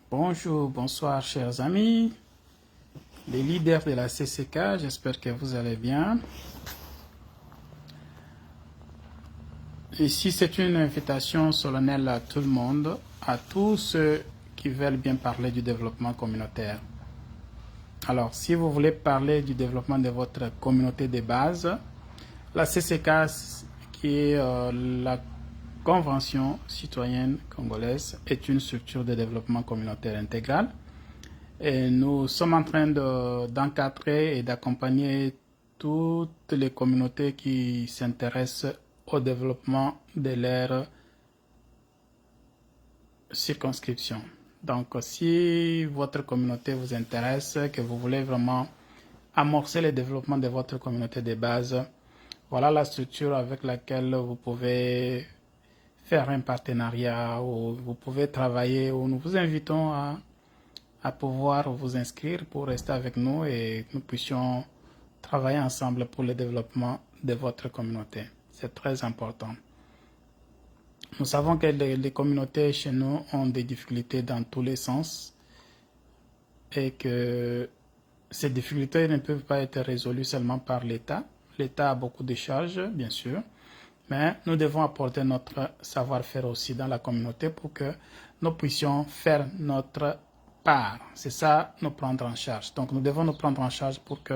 Bonjour, bonsoir chers amis, les leaders de la CCK, j'espère que vous allez bien. Ici, c'est une invitation solennelle à tout le monde, à tous ceux qui veulent bien parler du développement communautaire. Alors, si vous voulez parler du développement de votre communauté de base, la CCK, qui est la Convention citoyenne congolaise, est une structure de développement communautaire intégral. Et nous sommes en train d'encadrer et d'accompagner toutes les communautés qui s'intéressent au développement de leur circonscription. Donc, si votre communauté vous intéresse, que vous voulez vraiment amorcer le développement de votre communauté de base, voilà la structure avec laquelle vous pouvez faire un partenariat ou vous pouvez travailler, ou nous vous invitons à pouvoir vous inscrire pour rester avec nous et que nous puissions travailler ensemble pour le développement de votre communauté. C'est très important. Nous savons que les communautés chez nous ont des difficultés dans tous les sens et que ces difficultés ne peuvent pas être résolues seulement par l'État. L'État a beaucoup de charges, bien sûr, mais nous devons apporter notre savoir-faire aussi dans la communauté pour que nous puissions faire notre part. C'est ça, nous prendre en charge. Donc, nous devons nous prendre en charge pour que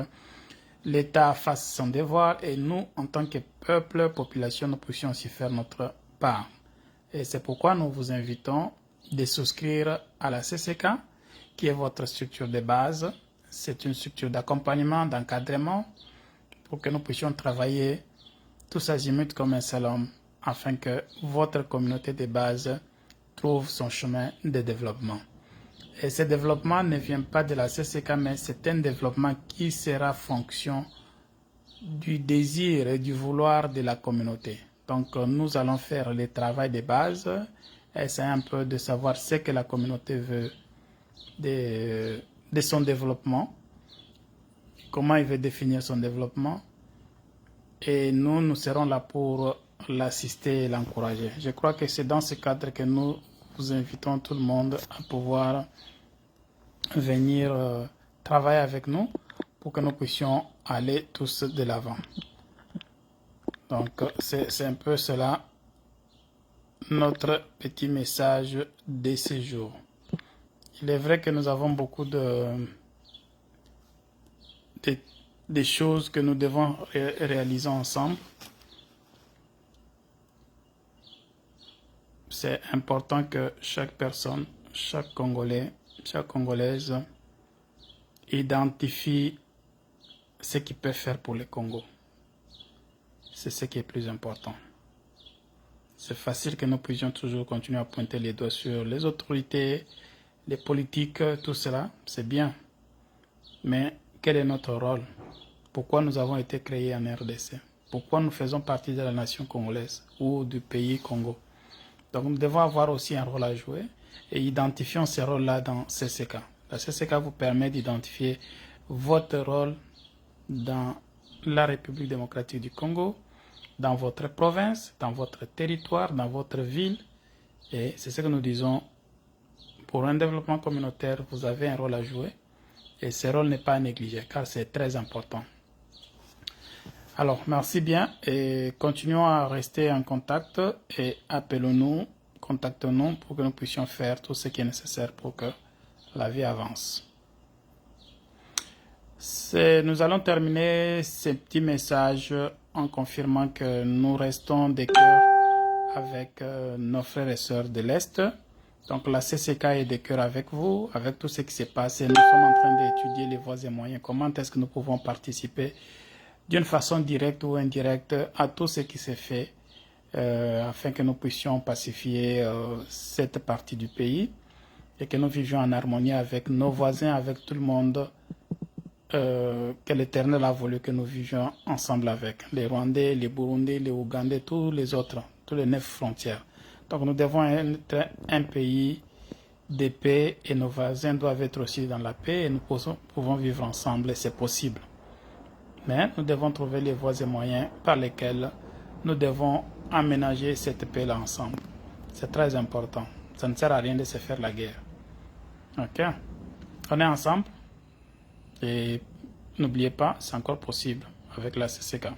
l'État fasse son devoir et nous, en tant que peuple, population, nous puissions aussi faire notre part. Et c'est pourquoi nous vous invitons de souscrire à la CCK, qui est votre structure de base. C'est une structure d'accompagnement, d'encadrement, pour que nous puissions travailler tous azimuts comme un seul homme, afin que votre communauté de base trouve son chemin de développement. Et ce développement ne vient pas de la CCK, mais c'est un développement qui sera fonction du désir et du vouloir de la communauté. Donc, nous allons faire le travail de base, essayer un peu de savoir ce que la communauté veut de son développement, comment il veut définir son développement, et nous serons là pour l'assister et l'encourager. Je crois que c'est dans ce cadre que nous vous invitons tout le monde à pouvoir venir travailler avec nous pour que nous puissions aller tous de l'avant. Donc, c'est un peu cela, notre petit message de ce jour. Il est vrai que nous avons beaucoup de choses que nous devons réaliser ensemble. C'est important que chaque personne, chaque Congolais, chaque Congolaise identifie ce qu'il peut faire pour le Congo. C'est ce qui est plus important. C'est facile que nous puissions toujours continuer à pointer les doigts sur les autorités, les politiques, tout cela, c'est bien. Mais quel est notre rôle? Pourquoi nous avons été créés en RDC? Pourquoi nous faisons partie de la nation congolaise ou du pays Congo? Donc nous devons avoir aussi un rôle à jouer et identifions ces rôles-là dans CCK. La CCK vous permet d'identifier votre rôle dans la République démocratique du Congo, dans votre province, dans votre territoire, dans votre ville. Et c'est ce que nous disons, pour un développement communautaire, vous avez un rôle à jouer. Et ce rôle n'est pas à négliger, car c'est très important. Alors, merci bien et continuons à rester en contact et appelons-nous, contactons-nous pour que nous puissions faire tout ce qui est nécessaire pour que la vie avance. Nous allons terminer ce petit message en confirmant que nous restons de cœur avec nos frères et sœurs de l'Est. Donc la CCK est de cœur avec vous, avec tout ce qui s'est passé. Nous sommes en train d'étudier les voies et moyens. Comment est-ce que nous pouvons participer d'une façon directe ou indirecte à tout ce qui s'est fait afin que nous puissions pacifier cette partie du pays et que nous vivions en harmonie avec nos voisins, avec tout le monde que l'Éternel a voulu que nous vivions ensemble avec les Rwandais, les Burundais, les Ougandais, tous les autres, tous les 9 frontières. Donc nous devons être un pays de paix et nos voisins doivent être aussi dans la paix et nous pouvons vivre ensemble et c'est possible. Mais nous devons trouver les voies et moyens par lesquels nous devons aménager cette paix-là ensemble. C'est très important. Ça ne sert à rien de se faire la guerre. Ok. On est ensemble. Et n'oubliez pas, c'est encore possible avec la CCK.